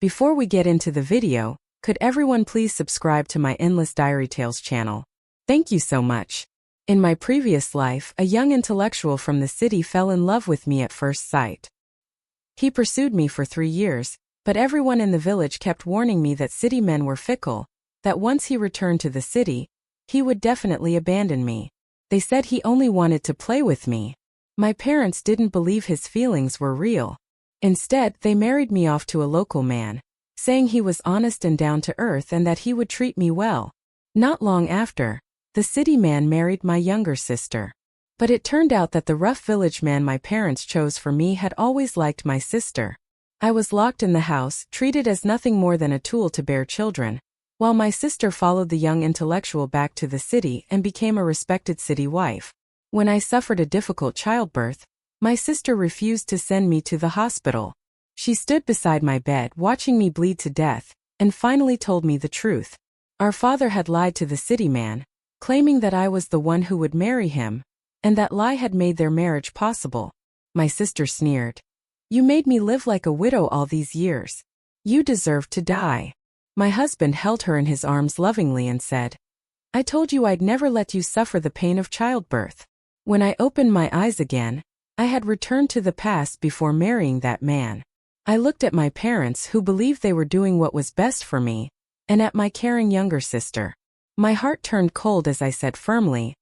Before we get into the video, could everyone please subscribe to my Endless Diary Tales channel? Thank you so much. In my previous life, a young intellectual from the city fell in love with me at first sight. He pursued me for 3 years, but everyone in the village kept warning me that city men were fickle, that once he returned to the city, he would definitely abandon me. They said he only wanted to play with me. My parents didn't believe his feelings were real. Instead, they married me off to a local man, saying he was honest and down to earth and that he would treat me well. Not long after, the city man married my younger sister. But it turned out that the rough village man my parents chose for me had always liked my sister. I was locked in the house, treated as nothing more than a tool to bear children, while my sister followed the young intellectual back to the city and became a respected city wife. When I suffered a difficult childbirth, my sister refused to send me to the hospital. She stood beside my bed watching me bleed to death, and finally told me the truth. Our father had lied to the city man, claiming that I was the one who would marry him, and that lie had made their marriage possible. My sister sneered. "You made me live like a widow all these years. You deserve to die." My husband held her in his arms lovingly and said, "I told you I'd never let you suffer the pain of childbirth." When I opened my eyes again, I had returned to the past before marrying that man. I looked at my parents who believed they were doing what was best for me, and at my caring younger sister. My heart turned cold as I said firmly,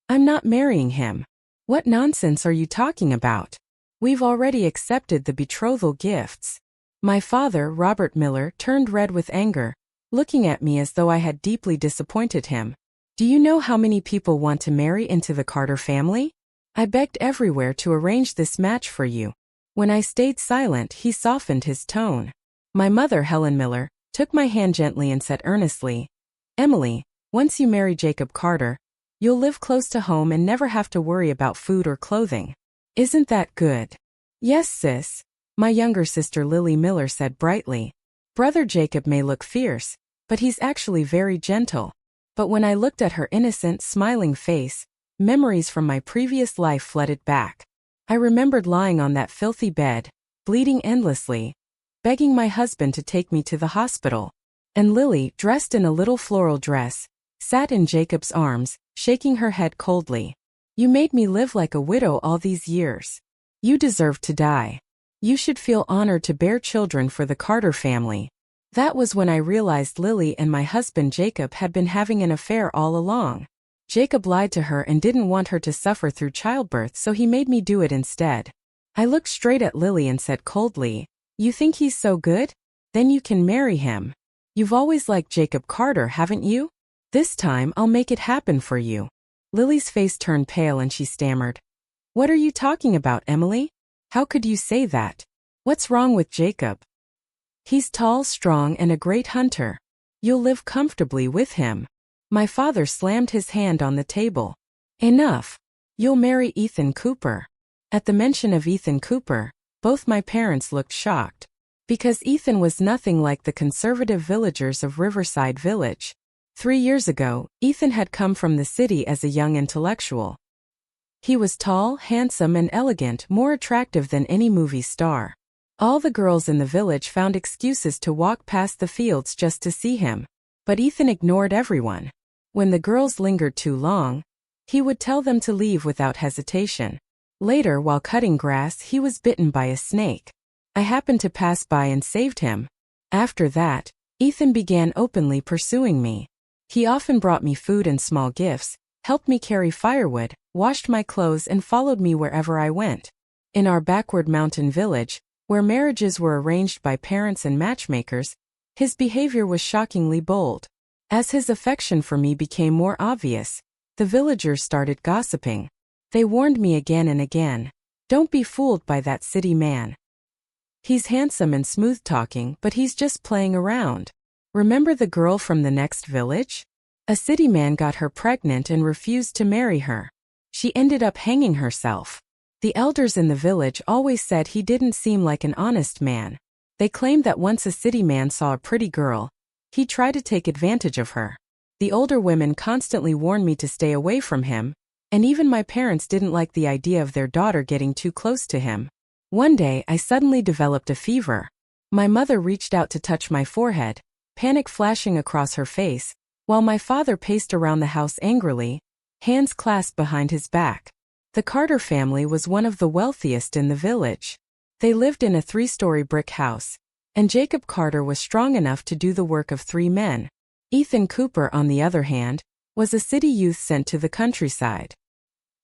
"I'm not marrying him." "What nonsense are you talking about? We've already accepted the betrothal gifts." My father, Robert Miller, turned red with anger, looking at me as though I had deeply disappointed him. "Do you know how many people want to marry into the Carter family? I begged everywhere to arrange this match for you." When I stayed silent, he softened his tone. My mother, Helen Miller, took my hand gently and said earnestly, "Emily, once you marry Jacob Carter, you'll live close to home and never have to worry about food or clothing. Isn't that good?" "Yes, sis," my younger sister Lily Miller said brightly. "Brother Jacob may look fierce, but he's actually very gentle." But when I looked at her innocent, smiling face, memories from my previous life flooded back. I remembered lying on that filthy bed, bleeding endlessly, begging my husband to take me to the hospital. And Lily, dressed in a little floral dress, sat in Jacob's arms, shaking her head coldly. "You made me live like a widow all these years. You deserve to die. You should feel honored to bear children for the Carter family." That was when I realized Lily and my husband Jacob had been having an affair all along. Jacob lied to her and didn't want her to suffer through childbirth, so he made me do it instead. I looked straight at Lily and said coldly, "You think he's so good? Then you can marry him. You've always liked Jacob Carter, haven't you? This time I'll make it happen for you." Lily's face turned pale and she stammered, "What are you talking about, Emily? How could you say that? What's wrong with Jacob? He's tall, strong, and a great hunter. You'll live comfortably with him." My father slammed his hand on the table. "Enough. You'll marry Ethan Cooper." At the mention of Ethan Cooper, both my parents looked shocked. Because Ethan was nothing like the conservative villagers of Riverside Village. 3 years ago, Ethan had come from the city as a young intellectual. He was tall, handsome, and elegant, more attractive than any movie star. All the girls in the village found excuses to walk past the fields just to see him. But Ethan ignored everyone. When the girls lingered too long, he would tell them to leave without hesitation. Later, while cutting grass, he was bitten by a snake. I happened to pass by and saved him. After that, Ethan began openly pursuing me. He often brought me food and small gifts, helped me carry firewood, washed my clothes, and followed me wherever I went. In our backward mountain village, where marriages were arranged by parents and matchmakers, his behavior was shockingly bold. As his affection for me became more obvious, the villagers started gossiping. They warned me again and again, "Don't be fooled by that city man. He's handsome and smooth-talking, but he's just playing around. Remember the girl from the next village? A city man got her pregnant and refused to marry her. She ended up hanging herself." The elders in the village always said he didn't seem like an honest man. They claimed that once a city man saw a pretty girl, he tried to take advantage of her. The older women constantly warned me to stay away from him, and even my parents didn't like the idea of their daughter getting too close to him. One day I suddenly developed a fever. My mother reached out to touch my forehead, panic flashing across her face, while my father paced around the house angrily, hands clasped behind his back. The Carter family was one of the wealthiest in the village. They lived in a 3-story brick house, and Jacob Carter was strong enough to do the work of 3 men. Ethan Cooper, on the other hand, was a city youth sent to the countryside.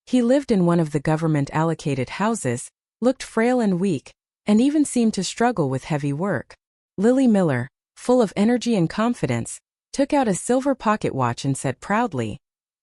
He lived in one of the government-allocated houses, looked frail and weak, and even seemed to struggle with heavy work. Lily Miller, full of energy and confidence, took out a silver pocket watch and said proudly,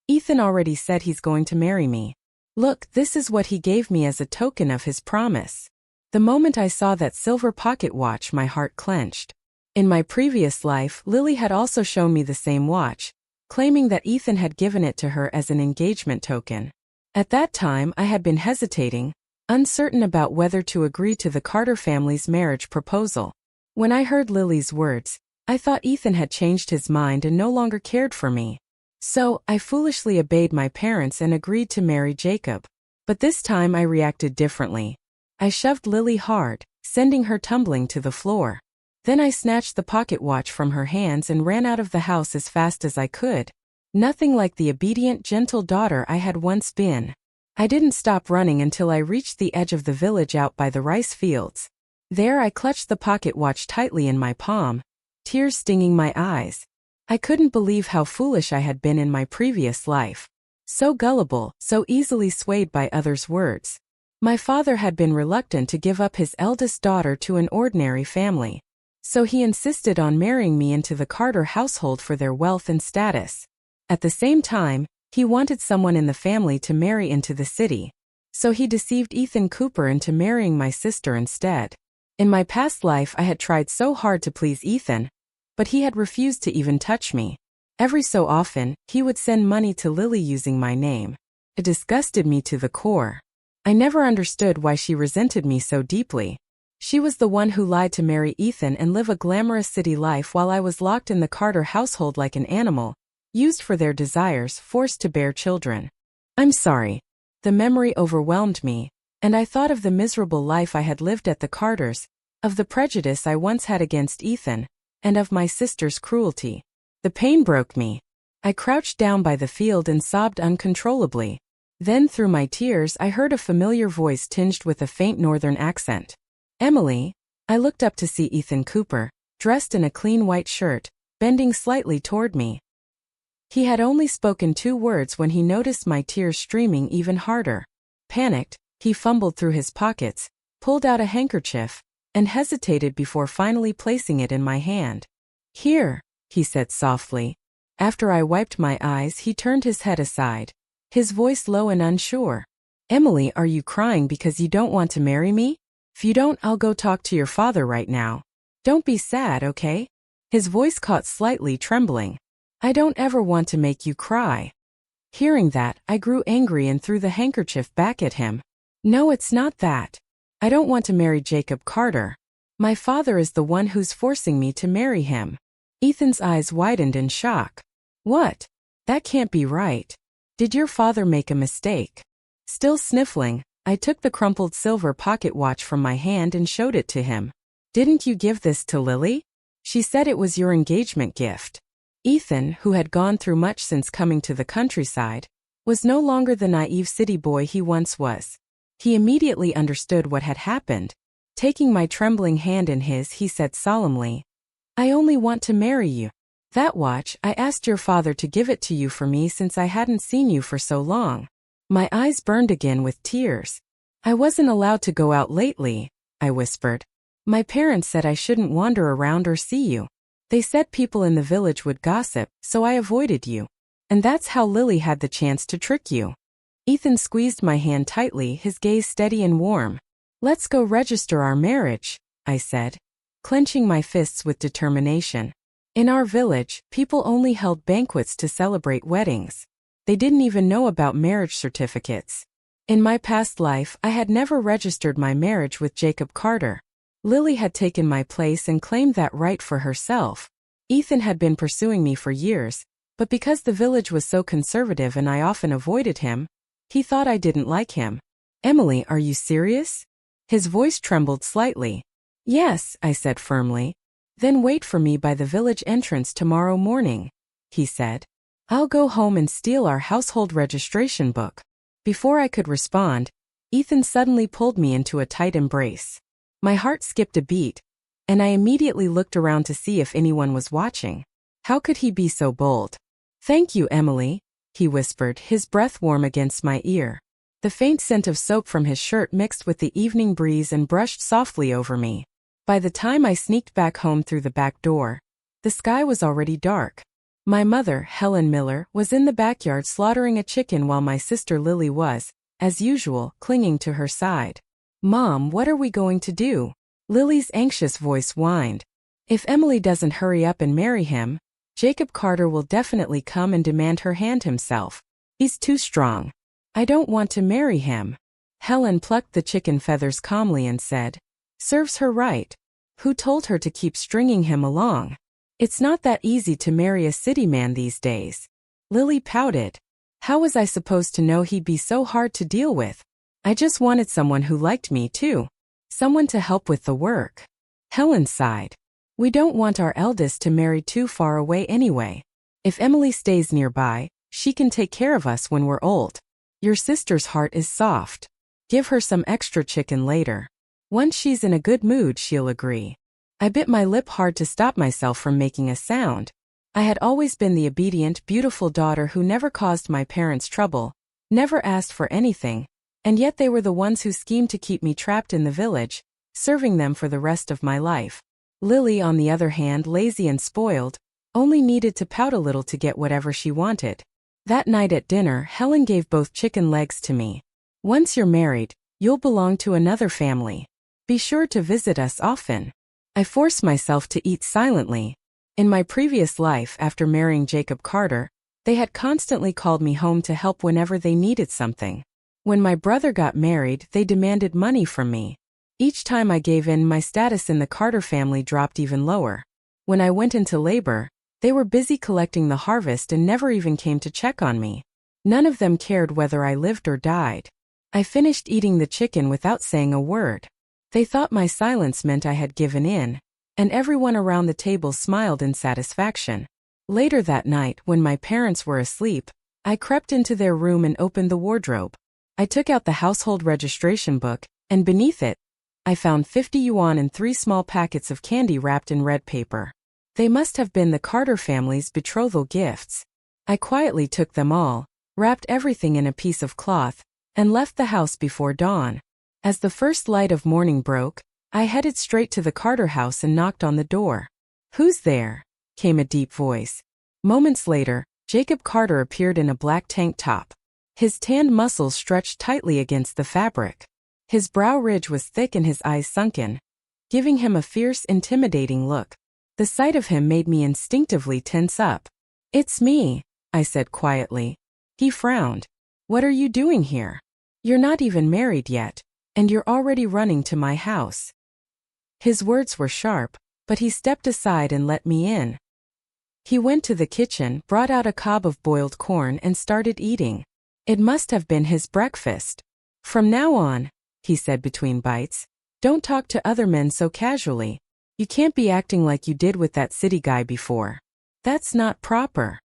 "Ethan already said he's going to marry me. Look, this is what he gave me as a token of his promise." The moment I saw that silver pocket watch, my heart clenched. In my previous life, Lily had also shown me the same watch, claiming that Ethan had given it to her as an engagement token. At that time, I had been hesitating, uncertain about whether to agree to the Carter family's marriage proposal. When I heard Lily's words, I thought Ethan had changed his mind and no longer cared for me. So, I foolishly obeyed my parents and agreed to marry Jacob. But this time I reacted differently. I shoved Lily hard, sending her tumbling to the floor. Then I snatched the pocket watch from her hands and ran out of the house as fast as I could. Nothing like the obedient, gentle daughter I had once been. I didn't stop running until I reached the edge of the village out by the rice fields. There I clutched the pocket watch tightly in my palm, tears stinging my eyes. I couldn't believe how foolish I had been in my previous life. So gullible, so easily swayed by others' words. My father had been reluctant to give up his eldest daughter to an ordinary family. So he insisted on marrying me into the Carter household for their wealth and status. At the same time, he wanted someone in the family to marry into the city. So he deceived Ethan Cooper into marrying my sister instead. In my past life, I had tried so hard to please Ethan, but he had refused to even touch me. Every so often, he would send money to Lily using my name. It disgusted me to the core. I never understood why she resented me so deeply. She was the one who lied to marry Ethan and live a glamorous city life while I was locked in the Carter household like an animal, used for their desires, forced to bear children. I'm sorry. The memory overwhelmed me, and I thought of the miserable life I had lived at the Carters, of the prejudice I once had against Ethan, and of my sister's cruelty. The pain broke me. I crouched down by the field and sobbed uncontrollably. Then through my tears I heard a familiar voice tinged with a faint northern accent. "Emily." I looked up to see Ethan Cooper, dressed in a clean white shirt, bending slightly toward me. He had only spoken 2 words when he noticed my tears streaming even harder. Panicked, he fumbled through his pockets, pulled out a handkerchief, and hesitated before finally placing it in my hand. "Here," he said softly. After I wiped my eyes, he turned his head aside, his voice low and unsure. "Emily, are you crying because you don't want to marry me? If you don't, I'll go talk to your father right now. Don't be sad, okay?" His voice caught slightly, trembling. "I don't ever want to make you cry." Hearing that, I grew angry and threw the handkerchief back at him. "No, it's not that. I don't want to marry Jacob Carter. My father is the one who's forcing me to marry him." Ethan's eyes widened in shock. "What? That can't be right. Did your father make a mistake?" Still sniffling, I took the crumpled silver pocket watch from my hand and showed it to him. "Didn't you give this to Lily? She said it was your engagement gift." Ethan, who had gone through much since coming to the countryside, was no longer the naive city boy he once was. He immediately understood what had happened. Taking my trembling hand in his, he said solemnly, "I only want to marry you. That watch, I asked your father to give it to you for me since I hadn't seen you for so long." My eyes burned again with tears. "I wasn't allowed to go out lately," I whispered. "My parents said I shouldn't wander around or see you. They said people in the village would gossip, so I avoided you. And that's how Lily had the chance to trick you." Ethan squeezed my hand tightly, his gaze steady and warm. "Let's go register our marriage," I said, clenching my fists with determination. In our village, people only held banquets to celebrate weddings. They didn't even know about marriage certificates. In my past life, I had never registered my marriage with Jacob Carter. Lily had taken my place and claimed that right for herself. Ethan had been pursuing me for years, but because the village was so conservative and I often avoided him, he thought I didn't like him. "Emily, are you serious?" His voice trembled slightly. Yes, I said firmly. Then wait for me by the village entrance tomorrow morning, he said. I'll go home and steal our household registration book. Before I could respond, Ethan suddenly pulled me into a tight embrace. My heart skipped a beat, and I immediately looked around to see if anyone was watching. How could he be so bold? Thank you, Emily, he whispered, his breath warm against my ear. The faint scent of soap from his shirt mixed with the evening breeze and brushed softly over me. By the time I sneaked back home through the back door, the sky was already dark. My mother, Helen Miller, was in the backyard slaughtering a chicken while my sister Lily was, as usual, clinging to her side. Mom, what are we going to do? Lily's anxious voice whined. If Emily doesn't hurry up and marry him, Jacob Carter will definitely come and demand her hand himself. He's too strong. I don't want to marry him. Helen plucked the chicken feathers calmly and said, Serves her right. Who told her to keep stringing him along? It's not that easy to marry a city man these days. Lily pouted. How was I supposed to know he'd be so hard to deal with? I just wanted someone who liked me too. Someone to help with the work. Helen sighed. We don't want our eldest to marry too far away anyway. If Emily stays nearby, she can take care of us when we're old. Your sister's heart is soft. Give her some extra chicken later. Once she's in a good mood, she'll agree. I bit my lip hard to stop myself from making a sound. I had always been the obedient, beautiful daughter who never caused my parents trouble, never asked for anything, and yet they were the ones who schemed to keep me trapped in the village, serving them for the rest of my life. Lily, on the other hand, lazy and spoiled, only needed to pout a little to get whatever she wanted. That night at dinner, Helen gave both chicken legs to me. Once you're married, you'll belong to another family. Be sure to visit us often. I forced myself to eat silently. In my previous life, after marrying Jacob Carter, they had constantly called me home to help whenever they needed something. When my brother got married, they demanded money from me. Each time I gave in, my status in the Carter family dropped even lower. When I went into labor, they were busy collecting the harvest and never even came to check on me. None of them cared whether I lived or died. I finished eating the chicken without saying a word. They thought my silence meant I had given in, and everyone around the table smiled in satisfaction. Later that night, when my parents were asleep, I crept into their room and opened the wardrobe. I took out the household registration book, and beneath it, I found 50 yuan and 3 small packets of candy wrapped in red paper. They must have been the Carter family's betrothal gifts. I quietly took them all, wrapped everything in a piece of cloth, and left the house before dawn. As the first light of morning broke, I headed straight to the Carter house and knocked on the door. Who's there? Came a deep voice. Moments later, Jacob Carter appeared in a black tank top. His tanned muscles stretched tightly against the fabric. His brow ridge was thick and his eyes sunken, giving him a fierce, intimidating look. The sight of him made me instinctively tense up. It's me, I said quietly. He frowned. What are you doing here? You're not even married yet, and you're already running to my house. His words were sharp, but he stepped aside and let me in. He went to the kitchen, brought out a cob of boiled corn and started eating. It must have been his breakfast. From now on, he said between bites, don't talk to other men so casually. You can't be acting like you did with that city guy before. That's not proper.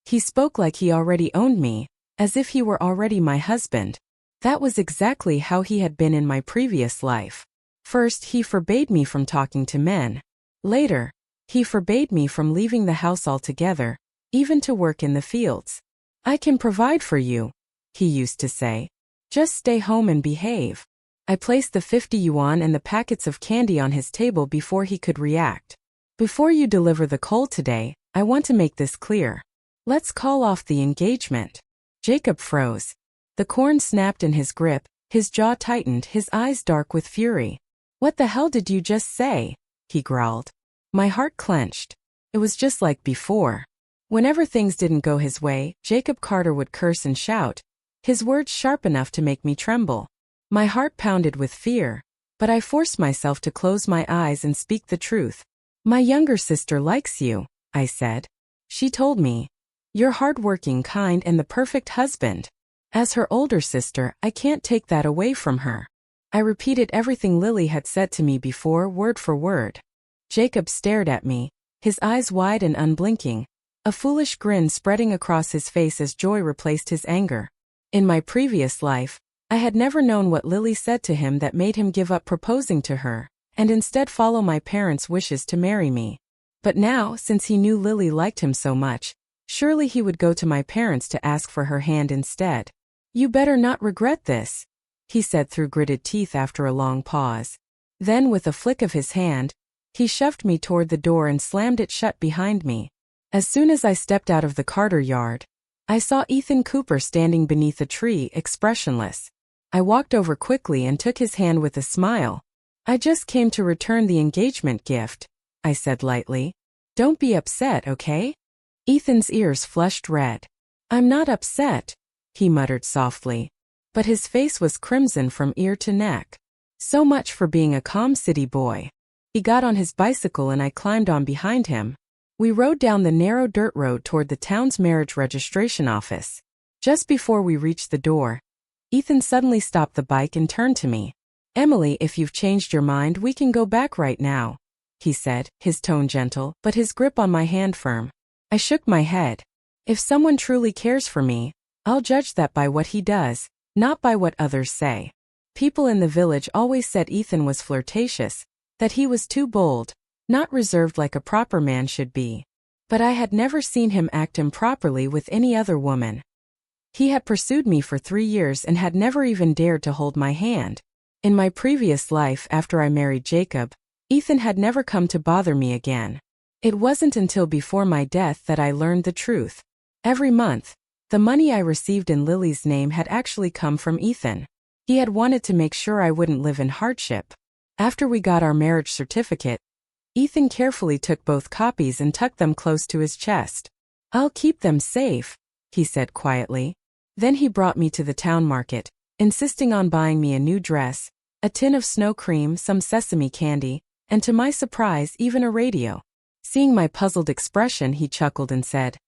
He spoke like he already owned me, as if he were already my husband. That was exactly how he had been in my previous life. First, he forbade me from talking to men. Later, he forbade me from leaving the house altogether, even to work in the fields. I can provide for you, he used to say. Just stay home and behave. I placed the 50 yuan and the packets of candy on his table before he could react. Before you deliver the coal today, I want to make this clear. Let's call off the engagement. Jacob froze. The corn snapped in his grip, his jaw tightened, his eyes dark with fury. What the hell did you just say? He growled. My heart clenched. It was just like before. Whenever things didn't go his way, Jacob Carter would curse and shout, his words sharp enough to make me tremble. My heart pounded with fear, but I forced myself to close my eyes and speak the truth. My younger sister likes you, I said. She told me. You're hardworking, kind, and the perfect husband. As her older sister, I can't take that away from her. I repeated everything Lily had said to me before, word for word. Jacob stared at me, his eyes wide and unblinking, a foolish grin spreading across his face as joy replaced his anger. In my previous life, I had never known what Lily said to him that made him give up proposing to her, and instead follow my parents' wishes to marry me. But now, since he knew Lily liked him so much, surely he would go to my parents to ask for her hand instead. "You better not regret this," he said through gritted teeth after a long pause. Then, with a flick of his hand, he shoved me toward the door and slammed it shut behind me. As soon as I stepped out of the Carter yard, I saw Ethan Cooper standing beneath a tree, expressionless. I walked over quickly and took his hand with a smile. "I just came to return the engagement gift," I said lightly. "Don't be upset, okay?" Ethan's ears flushed red. "I'm not upset," he muttered softly. But his face was crimson from ear to neck. So much for being a calm city boy. He got on his bicycle and I climbed on behind him. We rode down the narrow dirt road toward the town's marriage registration office. Just before we reached the door, Ethan suddenly stopped the bike and turned to me. "Emily, if you've changed your mind, we can go back right now," he said, his tone gentle, but his grip on my hand firm. I shook my head. If someone truly cares for me, I'll judge that by what he does, not by what others say. People in the village always said Ethan was flirtatious, that he was too bold, not reserved like a proper man should be. But I had never seen him act improperly with any other woman. He had pursued me for 3 years and had never even dared to hold my hand. In my previous life after I married Jacob, Ethan had never come to bother me again. It wasn't until before my death that I learned the truth. Every month, the money I received in Lily's name had actually come from Ethan. He had wanted to make sure I wouldn't live in hardship. After we got our marriage certificate, Ethan carefully took both copies and tucked them close to his chest. "I'll keep them safe," he said quietly. Then he brought me to the town market, insisting on buying me a new dress, a tin of snow cream, some sesame candy, and to my surprise, even a radio. Seeing my puzzled expression, he chuckled and said,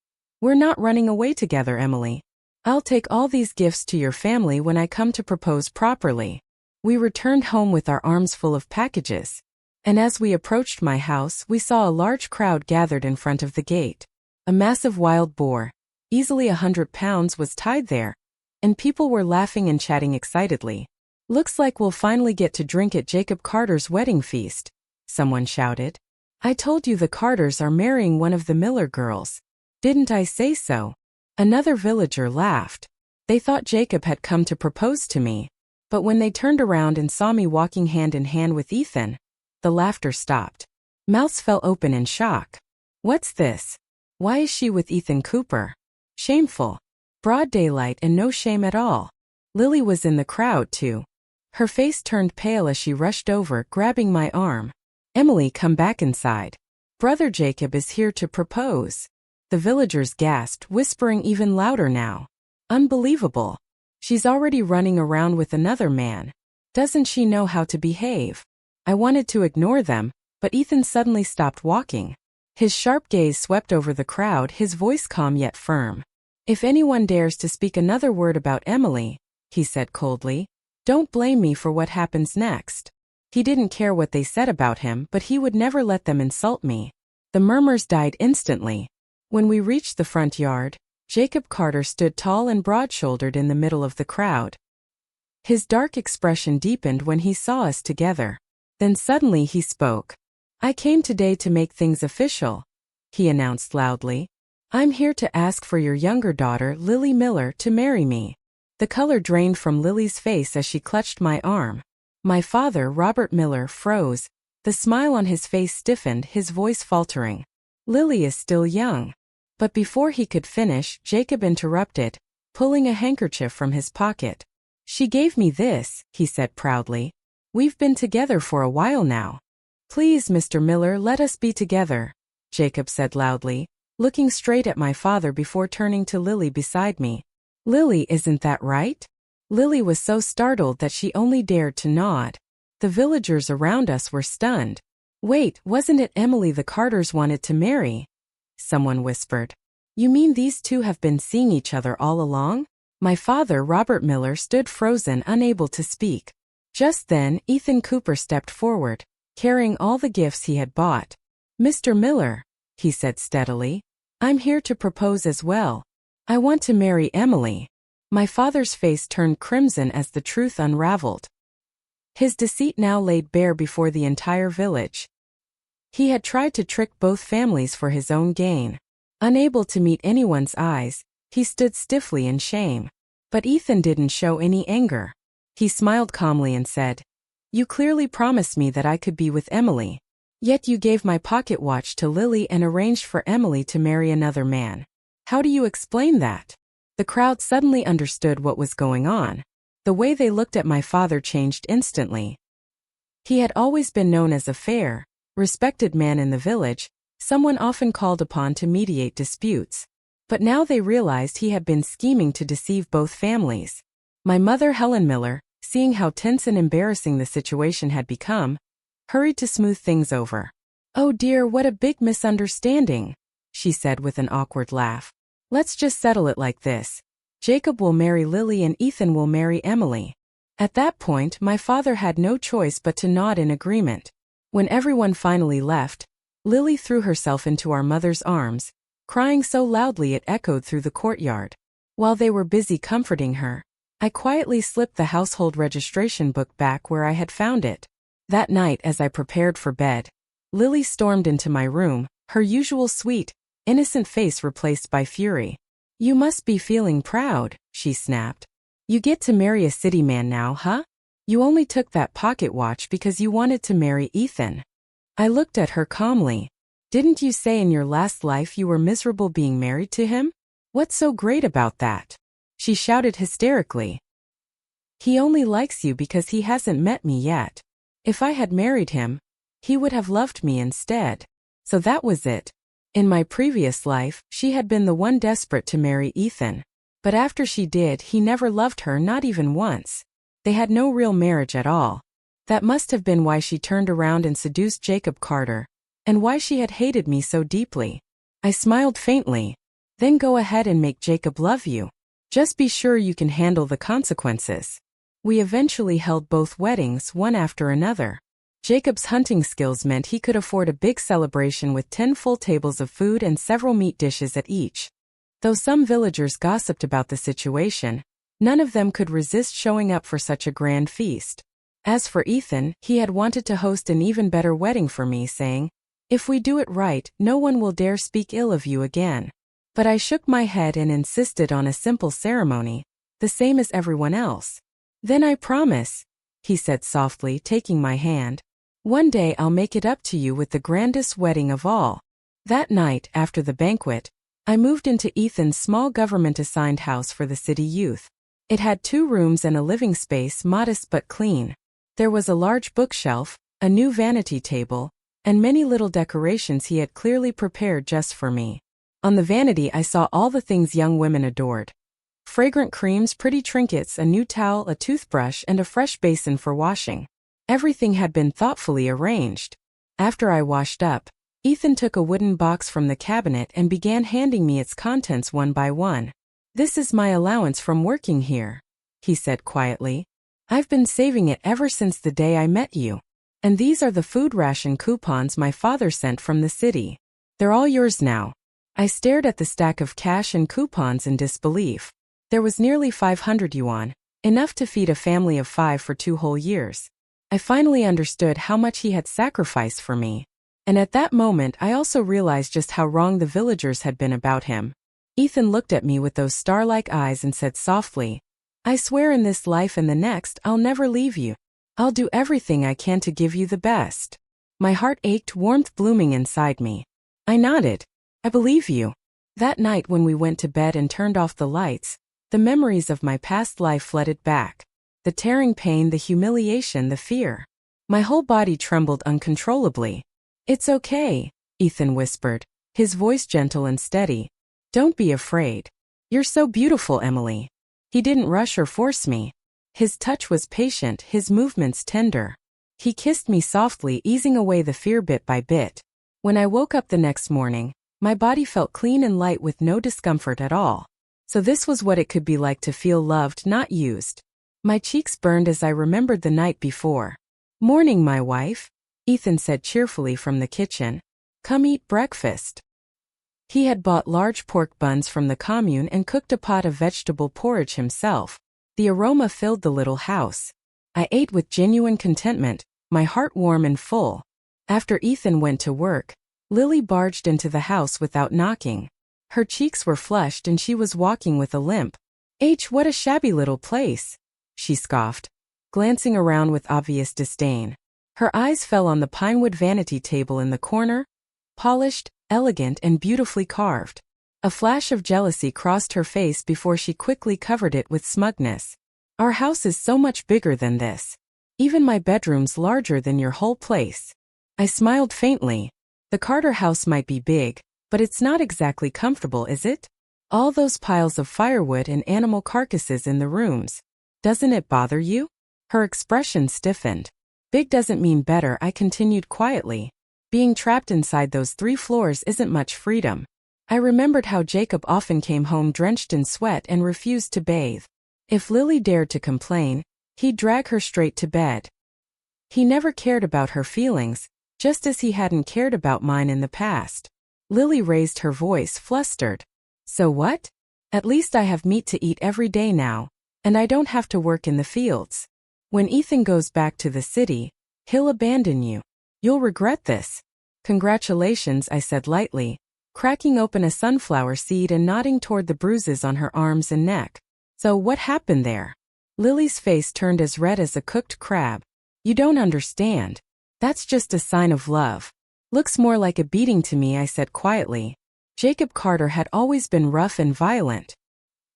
"We're not running away together, Emily. I'll take all these gifts to your family when I come to propose properly." We returned home with our arms full of packages. And as we approached my house, we saw a large crowd gathered in front of the gate. A massive wild boar, easily 100 pounds, was tied there, and people were laughing and chatting excitedly. "Looks like we'll finally get to drink at Jacob Carter's wedding feast," someone shouted. "I told you the Carters are marrying one of the Miller girls. Didn't I say so?" Another villager laughed. They thought Jacob had come to propose to me, but when they turned around and saw me walking hand in hand with Ethan, the laughter stopped. Mouths fell open in shock. "What's this? Why is she with Ethan Cooper? Shameful. Broad daylight and no shame at all." Lily was in the crowd too. Her face turned pale as she rushed over, grabbing my arm. "Emily, come back inside. Brother Jacob is here to propose." The villagers gasped, whispering even louder now. "Unbelievable. She's already running around with another man. Doesn't she know how to behave?" I wanted to ignore them, but Ethan suddenly stopped walking. His sharp gaze swept over the crowd, his voice calm yet firm. "If anyone dares to speak another word about Emily," he said coldly, "don't blame me for what happens next." He didn't care what they said about him, but he would never let them insult me. The murmurs died instantly. When we reached the front yard, Jacob Carter stood tall and broad-shouldered in the middle of the crowd. His dark expression deepened when he saw us together. Then suddenly he spoke. "I came today to make things official," he announced loudly. "I'm here to ask for your younger daughter, Lily Miller, to marry me." The color drained from Lily's face as she clutched my arm. My father, Robert Miller, froze. The smile on his face stiffened, his voice faltering. "Lily is still young." But before he could finish, Jacob interrupted, pulling a handkerchief from his pocket. "She gave me this," he said proudly. "We've been together for a while now." "Please, Mr. Miller, let us be together," Jacob said loudly, looking straight at my father before turning to Lily beside me. "Lily, isn't that right?" Lily was so startled that she only dared to nod. The villagers around us were stunned. "Wait, wasn't it Emily the Carters wanted to marry?" someone whispered. "You mean these two have been seeing each other all along?" My father, Robert Miller, stood frozen, unable to speak. Just then, Ethan Cooper stepped forward, carrying all the gifts he had bought. "Mr. Miller," he said steadily, "I'm here to propose as well. I want to marry Emily." My father's face turned crimson as the truth unraveled. His deceit now laid bare before the entire village. He had tried to trick both families for his own gain. Unable to meet anyone's eyes, he stood stiffly in shame. But Ethan didn't show any anger. He smiled calmly and said, "You clearly promised me that I could be with Emily. Yet you gave my pocket watch to Lily and arranged for Emily to marry another man. How do you explain that?" The crowd suddenly understood what was going on. The way they looked at my father changed instantly. He had always been known as a fair, respected man in the village, someone often called upon to mediate disputes. But now they realized he had been scheming to deceive both families. My mother, Helen Miller, seeing how tense and embarrassing the situation had become, hurried to smooth things over. "Oh dear, what a big misunderstanding," she said with an awkward laugh. "Let's just settle it like this. Jacob will marry Lily and Ethan will marry Emily." At that point, my father had no choice but to nod in agreement. When everyone finally left, Lily threw herself into our mother's arms, crying so loudly it echoed through the courtyard. While they were busy comforting her, I quietly slipped the household registration book back where I had found it. That night, as I prepared for bed, Lily stormed into my room, her usual sweet, innocent face replaced by fury. "You must be feeling proud," she snapped. "You get to marry a city man now, huh? You only took that pocket watch because you wanted to marry Ethan." I looked at her calmly. "Didn't you say in your last life you were miserable being married to him? What's so great about that?" She shouted hysterically. "He only likes you because he hasn't met me yet. If I had married him, he would have loved me instead. So that was it. In my previous life, she had been the one desperate to marry Ethan. But after she did, he never loved her, not even once. They had no real marriage at all. That must have been why she turned around and seduced Jacob Carter, and why she had hated me so deeply." I smiled faintly. "Then go ahead and make Jacob love you. Just be sure you can handle the consequences." We eventually held both weddings, one after another. Jacob's hunting skills meant he could afford a big celebration with 10 full tables of food and several meat dishes at each. Though some villagers gossiped about the situation, none of them could resist showing up for such a grand feast. As for Ethan, he had wanted to host an even better wedding for me, saying, "If we do it right, no one will dare speak ill of you again." But I shook my head and insisted on a simple ceremony, the same as everyone else. "Then I promise," he said softly, taking my hand, "one day I'll make it up to you with the grandest wedding of all." That night, after the banquet, I moved into Ethan's small government-assigned house for the city youth. It had 2 rooms and a living space, modest but clean. There was a large bookshelf, a new vanity table, and many little decorations he had clearly prepared just for me. On the vanity I saw all the things young women adored. Fragrant creams, pretty trinkets, a new towel, a toothbrush, and a fresh basin for washing. Everything had been thoughtfully arranged. After I washed up, Ethan took a wooden box from the cabinet and began handing me its contents one by one. "This is my allowance from working here," he said quietly. "I've been saving it ever since the day I met you. And these are the food ration coupons my father sent from the city. They're all yours now." I stared at the stack of cash and coupons in disbelief. There was nearly 500 yuan, enough to feed a family of 5 for 2 whole years. I finally understood how much he had sacrificed for me. And at that moment I also realized just how wrong the villagers had been about him. Ethan looked at me with those star-like eyes and said softly, "I swear in this life and the next I'll never leave you. I'll do everything I can to give you the best." My heart ached, warmth blooming inside me. I nodded. "I believe you." That night when we went to bed and turned off the lights, the memories of my past life flooded back. The tearing pain, the humiliation, the fear. My whole body trembled uncontrollably. "It's okay," Ethan whispered, his voice gentle and steady. "Don't be afraid. You're so beautiful, Emily." He didn't rush or force me. His touch was patient, his movements tender. He kissed me softly, easing away the fear bit by bit. When I woke up the next morning, my body felt clean and light with no discomfort at all. So this was what it could be like to feel loved, not used. My cheeks burned as I remembered the night before. "Morning, my wife," Ethan said cheerfully from the kitchen. "Come eat breakfast." He had bought large pork buns from the commune and cooked a pot of vegetable porridge himself. The aroma filled the little house. I ate with genuine contentment, my heart warm and full. After Ethan went to work, Lily barged into the house without knocking. Her cheeks were flushed and she was walking with a limp. What a shabby little place," she scoffed, glancing around with obvious disdain. Her eyes fell on the pinewood vanity table in the corner, polished, elegant, and beautifully carved. A flash of jealousy crossed her face before she quickly covered it with smugness. "Our house is so much bigger than this. Even my bedroom's larger than your whole place." I smiled faintly. "The Carter house might be big, but it's not exactly comfortable, is it? All those piles of firewood and animal carcasses in the rooms. Doesn't it bother you?" Her expression stiffened. "Big doesn't mean better," I continued quietly. "Being trapped inside those 3 floors isn't much freedom." I remembered how Jacob often came home drenched in sweat and refused to bathe. If Lily dared to complain, he'd drag her straight to bed. He never cared about her feelings, just as he hadn't cared about mine in the past. Lily raised her voice, flustered. "So what? At least I have meat to eat every day now, and I don't have to work in the fields. When Ethan goes back to the city, he'll abandon you. You'll regret this." "Congratulations," I said lightly, cracking open a sunflower seed and nodding toward the bruises on her arms and neck. "So what happened there?" Lily's face turned as red as a cooked crab. "You don't understand. That's just a sign of love. Looks more like a beating to me," I said quietly. Jacob Carter had always been rough and violent.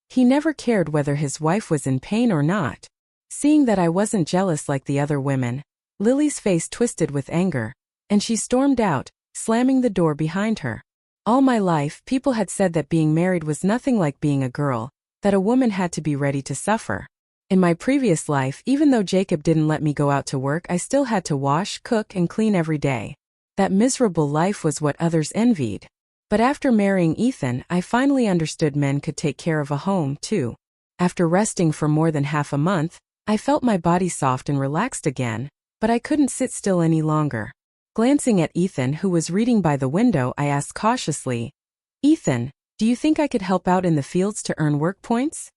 He never cared whether his wife was in pain or not. Seeing that I wasn't jealous like the other women, Lily's face twisted with anger, and she stormed out, slamming the door behind her. All my life, people had said that being married was nothing like being a girl, that a woman had to be ready to suffer. In my previous life, even though Jacob didn't let me go out to work, I still had to wash, cook, and clean every day. That miserable life was what others envied. But after marrying Ethan, I finally understood men could take care of a home, too. After resting for more than half a month, I felt my body soft and relaxed again, but I couldn't sit still any longer. Glancing at Ethan, who was reading by the window, I asked cautiously, "Ethan, do you think I could help out in the fields to earn work points?"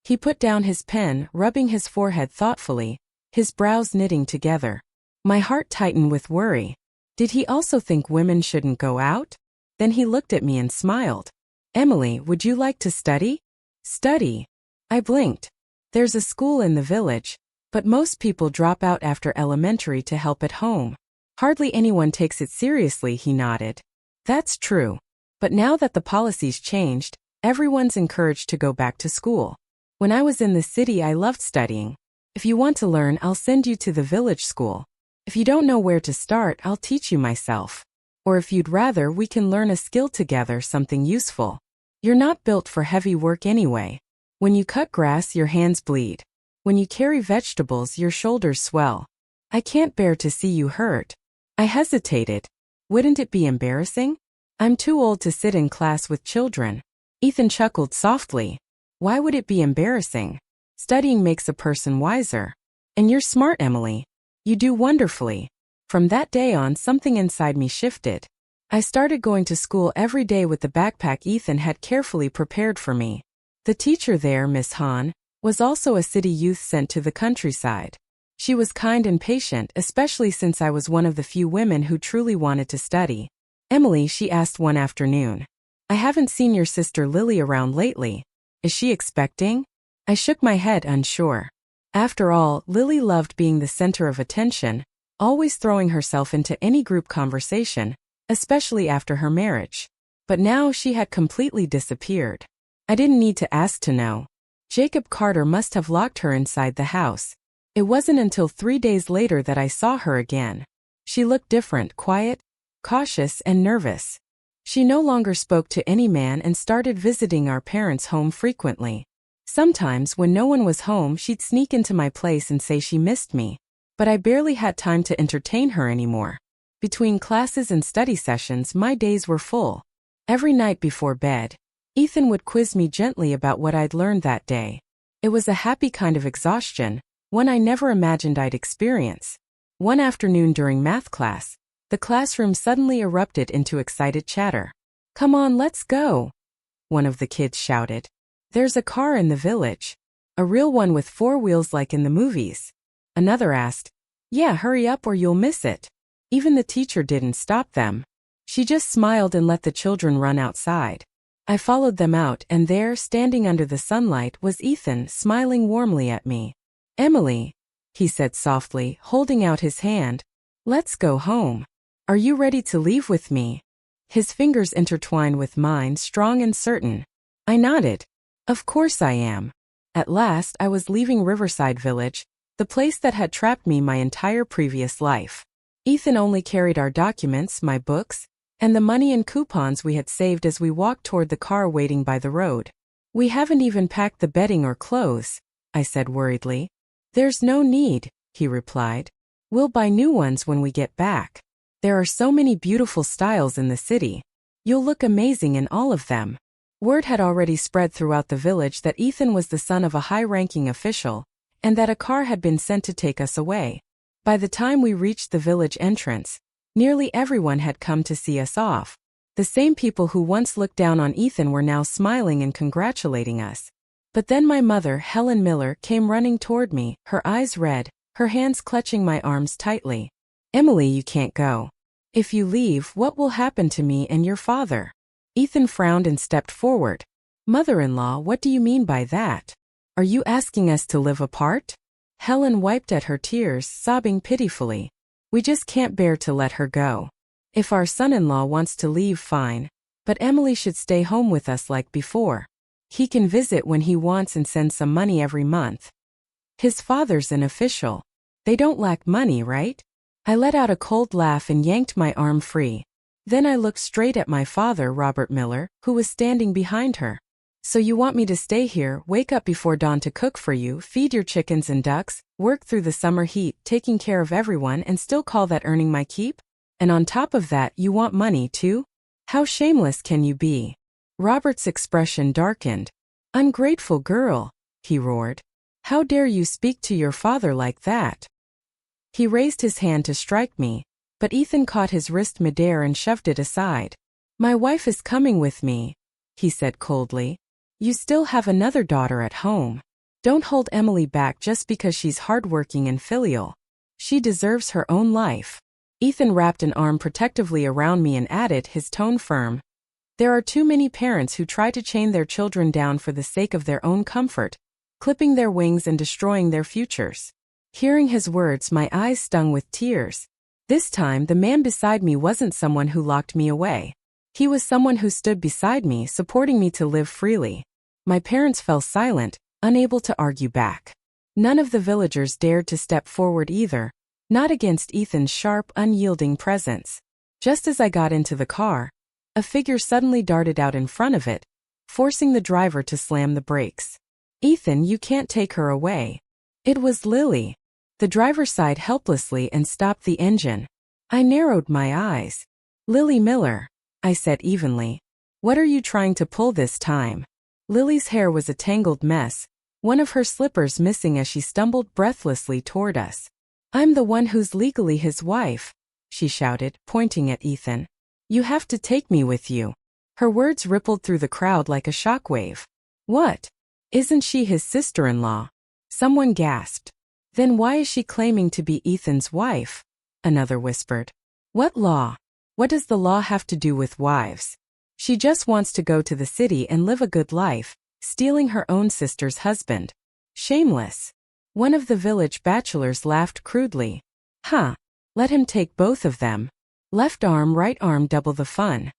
He put down his pen, rubbing his forehead thoughtfully, his brows knitting together. My heart tightened with worry. Did he also think women shouldn't go out? Then he looked at me and smiled. "Emily, would you like to study?" "Study?" I blinked. "There's a school in the village, but most people drop out after elementary to help at home. Hardly anyone takes it seriously," he nodded. "That's true. But now that the policy's changed, everyone's encouraged to go back to school. When I was in the city, I loved studying. If you want to learn, I'll send you to the village school. If you don't know where to start, I'll teach you myself. Or if you'd rather, we can learn a skill together, something useful. You're not built for heavy work anyway. When you cut grass, your hands bleed. When you carry vegetables, your shoulders swell. I can't bear to see you hurt." I hesitated. Wouldn't it be embarrassing? I'm too old to sit in class with children. Ethan chuckled softly. "Why would it be embarrassing? Studying makes a person wiser. And you're smart, Emily. You do wonderfully." From that day on, something inside me shifted. I started going to school every day with the backpack Ethan had carefully prepared for me. The teacher there, Miss Hahn, was also a city youth sent to the countryside. She was kind and patient, especially since I was one of the few women who truly wanted to study. "Emily," she asked one afternoon, "I haven't seen your sister Lily around lately. Is she expecting?" I shook my head, unsure. After all, Lily loved being the center of attention, always throwing herself into any group conversation, especially after her marriage. But now she had completely disappeared. I didn't need to ask to know. Jacob Carter must have locked her inside the house. It wasn't until 3 days later that I saw her again. She looked different, quiet, cautious, and nervous. She no longer spoke to any man and started visiting our parents' home frequently. Sometimes, when no one was home, she'd sneak into my place and say she missed me. But I barely had time to entertain her anymore. Between classes and study sessions, my days were full. Every night before bed, Ethan would quiz me gently about what I'd learned that day. It was a happy kind of exhaustion, one I never imagined I'd experience. One afternoon during math class, the classroom suddenly erupted into excited chatter. "Come on, let's go," one of the kids shouted. "There's a car in the village. A real one with 4 wheels like in the movies." Another asked, "Yeah, hurry up or you'll miss it." Even the teacher didn't stop them. She just smiled and let the children run outside. I followed them out, and there, standing under the sunlight, was Ethan, smiling warmly at me. "Emily," he said softly, holding out his hand, "let's go home. Are you ready to leave with me?" His fingers intertwined with mine, strong and certain. I nodded. Of course I am. At last I was leaving Riverside Village, the place that had trapped me my entire previous life. Ethan only carried our documents, my books, and the money and coupons we had saved as we walked toward the car waiting by the road. "We haven't even packed the bedding or clothes," I said worriedly. "There's no need," he replied. "We'll buy new ones when we get back. There are so many beautiful styles in the city. You'll look amazing in all of them." Word had already spread throughout the village that Ethan was the son of a high-ranking official, and that a car had been sent to take us away. By the time we reached the village entrance, nearly everyone had come to see us off. The same people who once looked down on Ethan were now smiling and congratulating us. But then my mother, Helen Miller, came running toward me, her eyes red, her hands clutching my arms tightly. "Emily, you can't go. If you leave, what will happen to me and your father?" Ethan frowned and stepped forward. "Mother-in-law, what do you mean by that? Are you asking us to live apart?" Helen wiped at her tears, sobbing pitifully. "We just can't bear to let her go. If our son-in-law wants to leave, fine, but Emily should stay home with us like before. He can visit when he wants and send some money every month. His father's an official. They don't lack money, right?" I let out a cold laugh and yanked my arm free. Then I looked straight at my father, Robert Miller, who was standing behind her. "So you want me to stay here, wake up before dawn to cook for you, feed your chickens and ducks, work through the summer heat, taking care of everyone, and still call that earning my keep? And on top of that, you want money too? How shameless can you be?" Robert's expression darkened. "Ungrateful girl," he roared. "How dare you speak to your father like that?" He raised his hand to strike me, but Ethan caught his wrist midair and shoved it aside. "My wife is coming with me," he said coldly. "You still have another daughter at home. Don't hold Emily back just because she's hardworking and filial. She deserves her own life." Ethan wrapped an arm protectively around me and added, his tone firm, "There are too many parents who try to chain their children down for the sake of their own comfort, clipping their wings and destroying their futures." Hearing his words, my eyes stung with tears. This time, the man beside me wasn't someone who locked me away. He was someone who stood beside me, supporting me to live freely. My parents fell silent, unable to argue back. None of the villagers dared to step forward either, not against Ethan's sharp, unyielding presence. Just as I got into the car, a figure suddenly darted out in front of it, forcing the driver to slam the brakes. "Ethan, you can't take her away." It was Lily. The driver sighed helplessly and stopped the engine. I narrowed my eyes. "Lily Miller," I said evenly. "What are you trying to pull this time?" Lily's hair was a tangled mess, one of her slippers missing as she stumbled breathlessly toward us. "I'm the one who's legally his wife," she shouted, pointing at Ethan. "You have to take me with you." Her words rippled through the crowd like a shockwave. "What? Isn't she his sister-in-law?" Someone gasped. "Then why is she claiming to be Ethan's wife?" Another whispered. "What law? What does the law have to do with wives? She just wants to go to the city and live a good life, stealing her own sister's husband. Shameless." One of the village bachelors laughed crudely. "Huh, let him take both of them. Left arm, right arm, double the fun."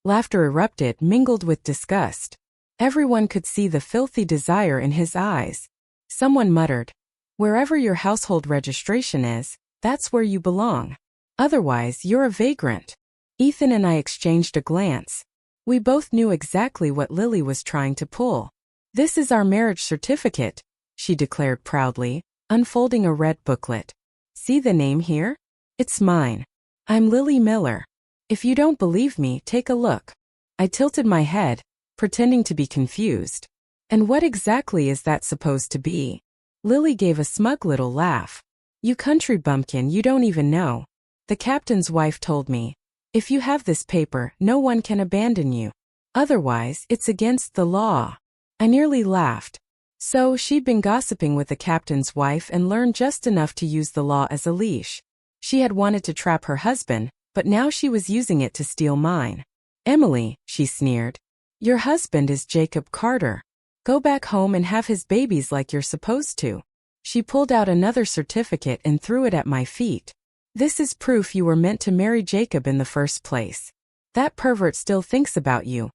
Laughter erupted, mingled with disgust. Everyone could see the filthy desire in his eyes. Someone muttered, "Wherever your household registration is, that's where you belong. Otherwise, you're a vagrant." Ethan and I exchanged a glance. We both knew exactly what Lily was trying to pull. "This is our marriage certificate," she declared proudly, unfolding a red booklet. "See the name here? It's mine. I'm Lily Miller. If you don't believe me, take a look." I tilted my head, pretending to be confused. And what exactly is that supposed to be? Lily gave a smug little laugh. You country bumpkin, you don't even know. The captain's wife told me. If you have this paper, no one can abandon you. Otherwise, it's against the law. I nearly laughed. So, she'd been gossiping with the captain's wife and learned just enough to use the law as a leash. She had wanted to trap her husband, but now she was using it to steal mine. Emily, she sneered. Your husband is Jacob Carter. Go back home and have his babies like you're supposed to. She pulled out another certificate and threw it at my feet. This is proof you were meant to marry Jacob in the first place. That pervert still thinks about you,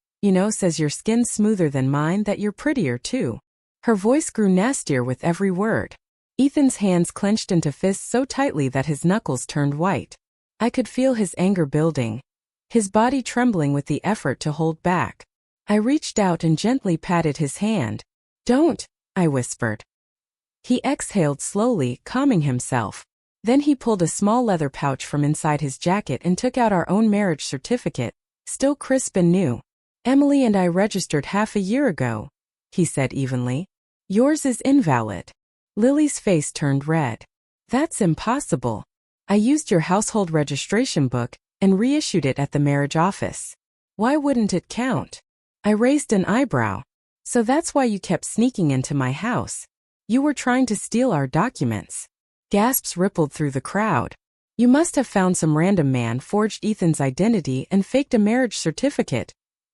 says your skin's smoother than mine, that you're prettier too. Her voice grew nastier with every word. Ethan's hands clenched into fists so tightly that his knuckles turned white. I could feel his anger building, his body trembling with the effort to hold back. I reached out and gently patted his hand. Don't, I whispered. He exhaled slowly, calming himself. Then he pulled a small leather pouch from inside his jacket and took out our own marriage certificate, still crisp and new. Emily and I registered half a year ago, he said evenly. Yours is invalid. Lily's face turned red. That's impossible. I used your household registration book and reissued it at the marriage office. Why wouldn't it count? I raised an eyebrow. So that's why you kept sneaking into my house. You were trying to steal our documents. Gasps rippled through the crowd. You must have found some random man forged Ethan's identity and faked a marriage certificate,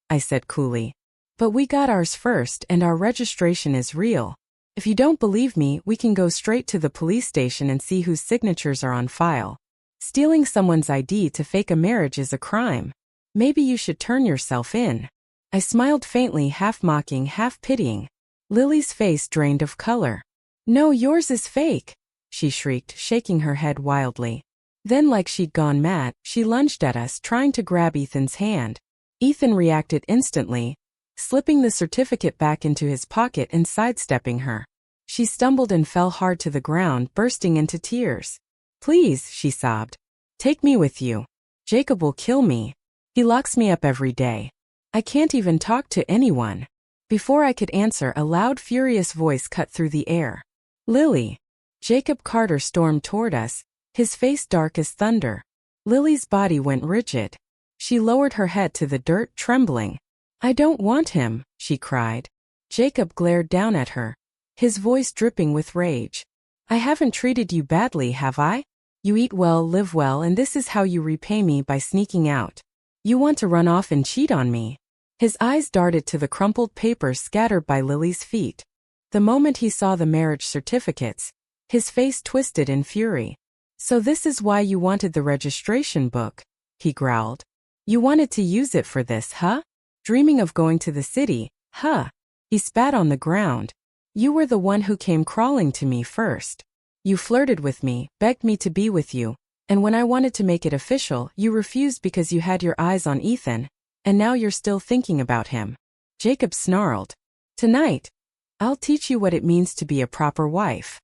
I said coolly. But we got ours first and our registration is real. If you don't believe me, we can go straight to the police station and see whose signatures are on file. Stealing someone's ID to fake a marriage is a crime. Maybe you should turn yourself in. I smiled faintly, half mocking, half pitying. Lily's face drained of color. No, yours is fake, she shrieked, shaking her head wildly. Then, like she'd gone mad, she lunged at us, trying to grab Ethan's hand. Ethan reacted instantly, slipping the certificate back into his pocket and sidestepping her. She stumbled and fell hard to the ground, bursting into tears. Please, she sobbed. Take me with you. Jacob will kill me. He locks me up every day. I can't even talk to anyone. Before I could answer, a loud, furious voice cut through the air. Lily. Jacob Carter stormed toward us, his face dark as thunder. Lily's body went rigid. She lowered her head to the dirt, trembling. I don't want him, she cried. Jacob glared down at her, his voice dripping with rage. I haven't treated you badly, have I? You eat well, live well, and this is how you repay me, by sneaking out. You want to run off and cheat on me. His eyes darted to the crumpled papers scattered by Lily's feet. The moment he saw the marriage certificates, his face twisted in fury. So this is why you wanted the registration book, he growled. You wanted to use it for this, huh? Dreaming of going to the city, huh? He spat on the ground. You were the one who came crawling to me first. You flirted with me, begged me to be with you, and when I wanted to make it official, you refused because you had your eyes on Ethan, and now you're still thinking about him. Jacob snarled. Tonight, I'll teach you what it means to be a proper wife.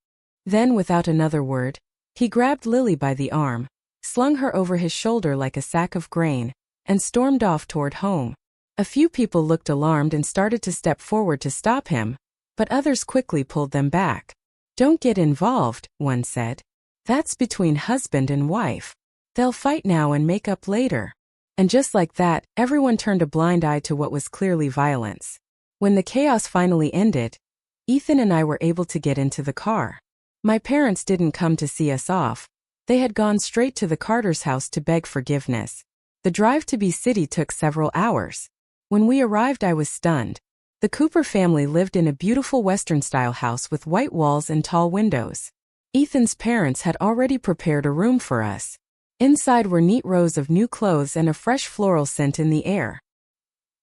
Then, without another word, he grabbed Lily by the arm, slung her over his shoulder like a sack of grain, and stormed off toward home. A few people looked alarmed and started to step forward to stop him, but others quickly pulled them back. Don't get involved, one said. That's between husband and wife. They'll fight now and make up later. And just like that, everyone turned a blind eye to what was clearly violence. When the chaos finally ended, Ethan and I were able to get into the car. My parents didn't come to see us off. They had gone straight to the Carter's house to beg forgiveness. The drive to B City took several hours. When we arrived, I was stunned. The Cooper family lived in a beautiful Western-style house with white walls and tall windows. Ethan's parents had already prepared a room for us. Inside were neat rows of new clothes and a fresh floral scent in the air.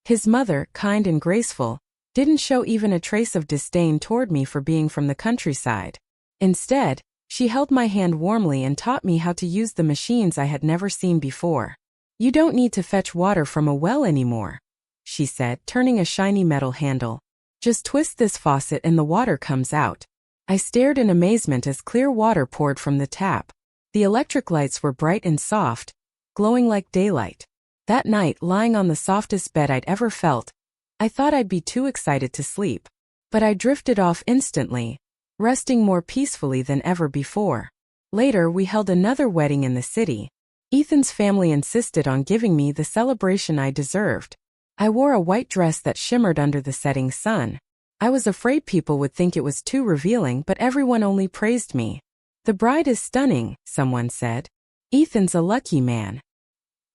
His mother, kind and graceful, didn't show even a trace of disdain toward me for being from the countryside. Instead, she held my hand warmly and taught me how to use the machines I had never seen before. You don't need to fetch water from a well anymore, she said, turning a shiny metal handle. Just twist this faucet and the water comes out. I stared in amazement as clear water poured from the tap. The electric lights were bright and soft, glowing like daylight. That night, lying on the softest bed I'd ever felt, I thought I'd be too excited to sleep. But I drifted off instantly, resting more peacefully than ever before. Later, we held another wedding in the city. Ethan's family insisted on giving me the celebration I deserved. I wore a white dress that shimmered under the setting sun. I was afraid people would think it was too revealing, but everyone only praised me. "The bride is stunning," someone said. "Ethan's a lucky man.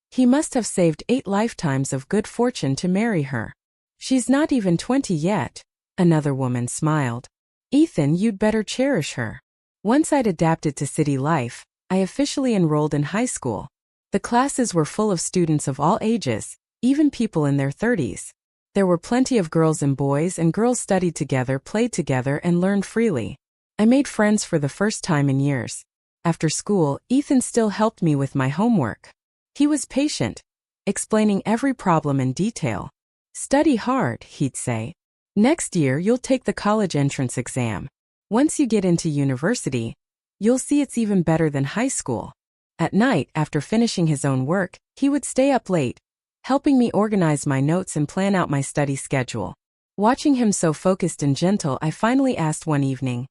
He must have saved 8 lifetimes of good fortune to marry her. She's not even 20 yet," another woman smiled. "Ethan, you'd better cherish her." Once I'd adapted to city life, I officially enrolled in high school. The classes were full of students of all ages, even people in their 30s. There were plenty of girls and boys, and girls studied together, played together, and learned freely. I made friends for the first time in years. After school, Ethan still helped me with my homework. He was patient, explaining every problem in detail. "Study hard," he'd say. "Next year you'll take the college entrance exam. Once you get into university, you'll see it's even better than high school." At night, after finishing his own work, he would stay up late, helping me organize my notes and plan out my study schedule. Watching him so focused and gentle, I finally asked one evening,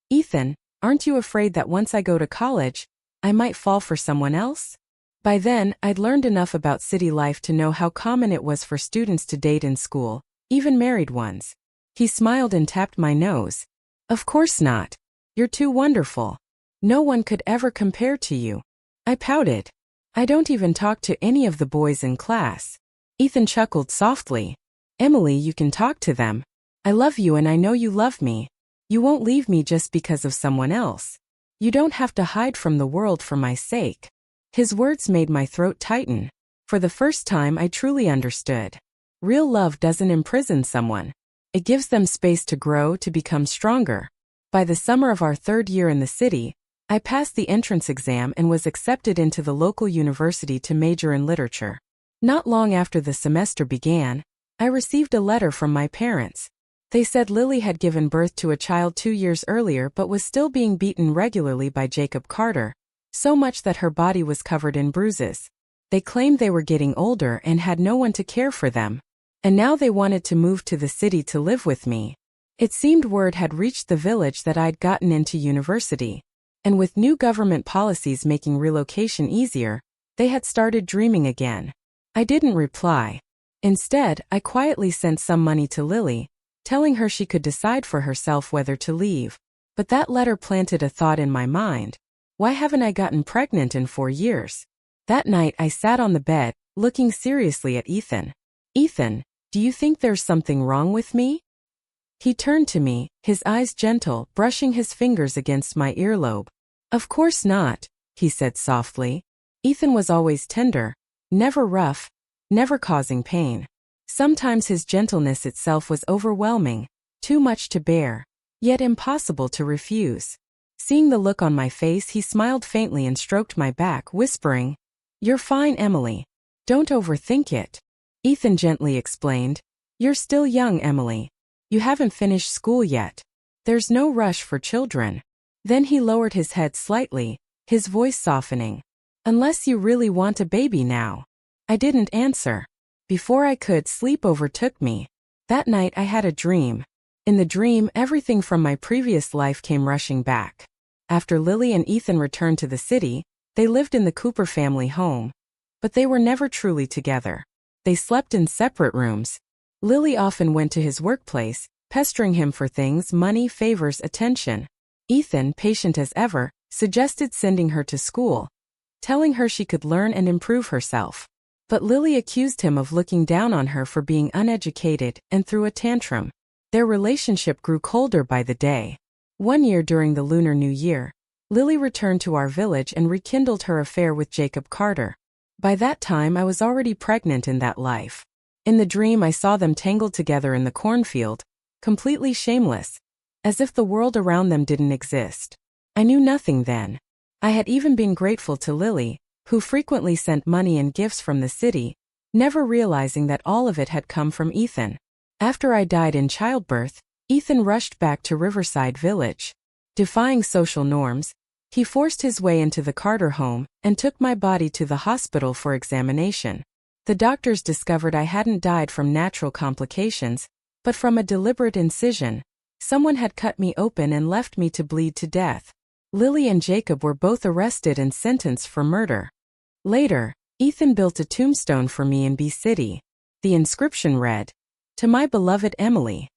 "Ethan, aren't you afraid that once I go to college, I might fall for someone else?" By then, I'd learned enough about city life to know how common it was for students to date in school, even married ones. He smiled and tapped my nose. "Of course not. You're too wonderful. No one could ever compare to you." I pouted. "I don't even talk to any of the boys in class." Ethan chuckled softly. "Emily, you can talk to them. I love you and I know you love me. You won't leave me just because of someone else. You don't have to hide from the world for my sake." His words made my throat tighten. For the first time, I truly understood. Real love doesn't imprison someone. It gives them space to grow, to become stronger. By the summer of our 3rd year in the city, I passed the entrance exam and was accepted into the local university to major in literature. Not long after the semester began, I received a letter from my parents. They said Lily had given birth to a child 2 years earlier but was still being beaten regularly by Jacob Carter, so much that her body was covered in bruises. They claimed they were getting older and had no one to care for them. And now they wanted to move to the city to live with me. It seemed word had reached the village that I'd gotten into university. And with new government policies making relocation easier, they had started dreaming again. I didn't reply. Instead, I quietly sent some money to Lily, telling her she could decide for herself whether to leave. But that letter planted a thought in my mind. Why haven't I gotten pregnant in 4 years? That night I sat on the bed, looking seriously at Ethan. "Ethan, do you think there's something wrong with me?" He turned to me, his eyes gentle, brushing his fingers against my earlobe. "Of course not," he said softly. Ethan was always tender, never rough, never causing pain. Sometimes his gentleness itself was overwhelming, too much to bear, yet impossible to refuse. Seeing the look on my face, he smiled faintly and stroked my back, whispering, "You're fine, Emily. Don't overthink it." Ethan gently explained, "You're still young, Emily. You haven't finished school yet. There's no rush for children." Then he lowered his head slightly, his voice softening. "Unless you really want a baby now." I didn't answer. Before I could, sleep overtook me. That night I had a dream. In the dream, everything from my previous life came rushing back. After Lily and Ethan returned to the city, they lived in the Cooper family home. But they were never truly together. They slept in separate rooms. Lily often went to his workplace, pestering him for things, money, favors, attention. Ethan, patient as ever, suggested sending her to school, telling her she could learn and improve herself. But Lily accused him of looking down on her for being uneducated and threw a tantrum. Their relationship grew colder by the day. One year during the Lunar New Year, Lily returned to our village and rekindled her affair with Jacob Carter. By that time I was already pregnant in that life. In the dream I saw them tangled together in the cornfield, completely shameless, as if the world around them didn't exist. I knew nothing then. I had even been grateful to Lily, who frequently sent money and gifts from the city, never realizing that all of it had come from Ethan. After I died in childbirth, Ethan rushed back to Riverside Village. Defying social norms, he forced his way into the Carter home and took my body to the hospital for examination. The doctors discovered I hadn't died from natural complications, but from a deliberate incision, Someone had cut me open and left me to bleed to death. Lily and Jacob were both arrested and sentenced for murder. Later, Ethan built a tombstone for me in B City. The inscription read, "To my beloved Emily."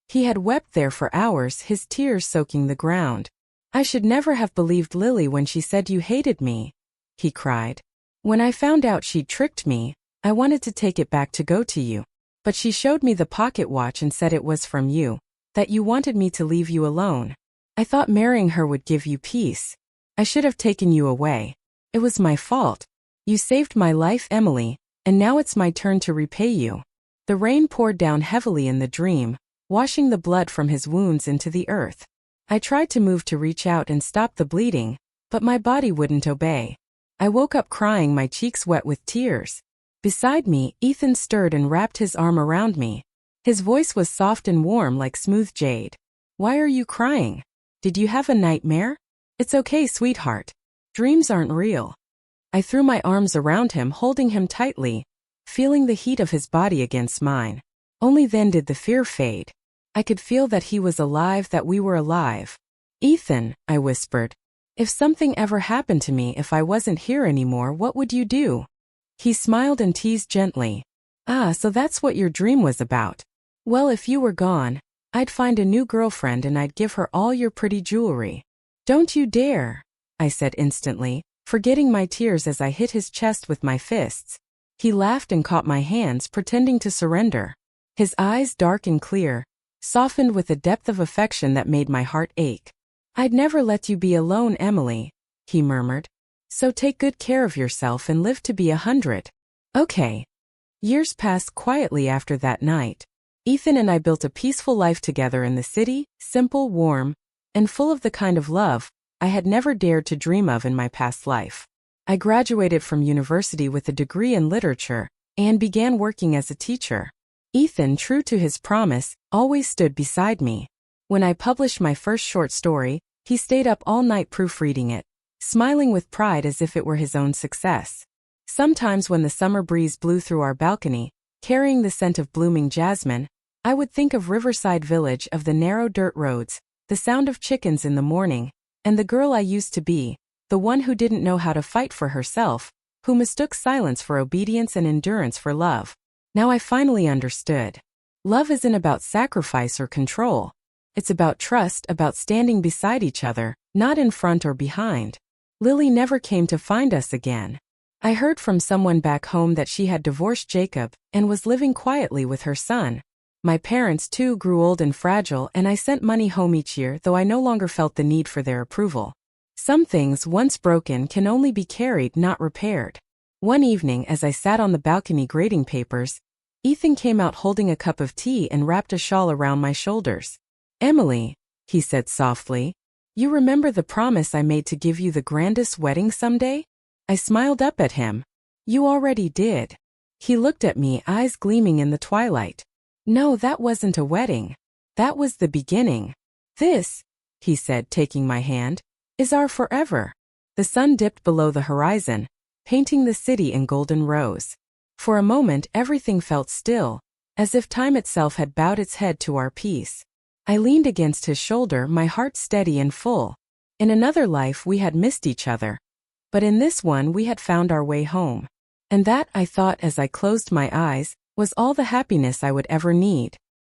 He had wept there for hours, his tears soaking the ground. "I should never have believed Lily when she said you hated me," he cried. "When I found out she'd tricked me, I wanted to take it back to go to you. But she showed me the pocket watch and said it was from you, that you wanted me to leave you alone. I thought marrying her would give you peace. I should have taken you away. It was my fault. You saved my life, Emily, and now it's my turn to repay you." The rain poured down heavily in the dream, washing the blood from his wounds into the earth. I tried to move to reach out and stop the bleeding, but my body wouldn't obey. I woke up crying, my cheeks wet with tears. Beside me, Ethan stirred and wrapped his arm around me. His voice was soft and warm like smooth jade. "Why are you crying? Did you have a nightmare? It's okay, sweetheart. Dreams aren't real." I threw my arms around him, holding him tightly, feeling the heat of his body against mine. Only then did the fear fade. I could feel that he was alive, that we were alive. "Ethan," I whispered, "if something ever happened to me, if I wasn't here anymore, what would you do?" He smiled and teased gently. "Ah, so that's what your dream was about. Well, if you were gone, I'd find a new girlfriend and I'd give her all your pretty jewelry." "Don't you dare," I said instantly, forgetting my tears as I hit his chest with my fists. He laughed and caught my hands, pretending to surrender. His eyes, dark and clear, softened with a depth of affection that made my heart ache. "I'd never let you be alone, Emily," he murmured. "So take good care of yourself and live to be 100. Okay." Years passed quietly after that night. Ethan and I built a peaceful life together in the city, simple, warm, and full of the kind of love I had never dared to dream of in my past life. I graduated from university with a degree in literature and began working as a teacher. Ethan, true to his promise, always stood beside me. When I published my first short story, he stayed up all night proofreading it, smiling with pride as if it were his own success. Sometimes when the summer breeze blew through our balcony, carrying the scent of blooming jasmine, I would think of Riverside Village, of the narrow dirt roads, the sound of chickens in the morning, and the girl I used to be, the one who didn't know how to fight for herself, who mistook silence for obedience and endurance for love. Now I finally understood. Love isn't about sacrifice or control. It's about trust, about standing beside each other, not in front or behind. Lily never came to find us again. I heard from someone back home that she had divorced Jacob and was living quietly with her son. My parents, too, grew old and fragile, and I sent money home each year, though I no longer felt the need for their approval. Some things, once broken, can only be carried, not repaired. One evening, as I sat on the balcony grading papers, Ethan came out holding a cup of tea and wrapped a shawl around my shoulders. "Emily," he said softly, "you remember the promise I made to give you the grandest wedding someday?" I smiled up at him. "You already did." He looked at me, eyes gleaming in the twilight. "No, that wasn't a wedding. That was the beginning. This," he said, taking my hand, "is our forever." The sun dipped below the horizon, painting the city in golden rose. For a moment everything felt still, as if time itself had bowed its head to our peace. I leaned against his shoulder, my heart steady and full. In another life we had missed each other, but in this one we had found our way home. And that, I thought as I closed my eyes, was all the happiness I would ever need.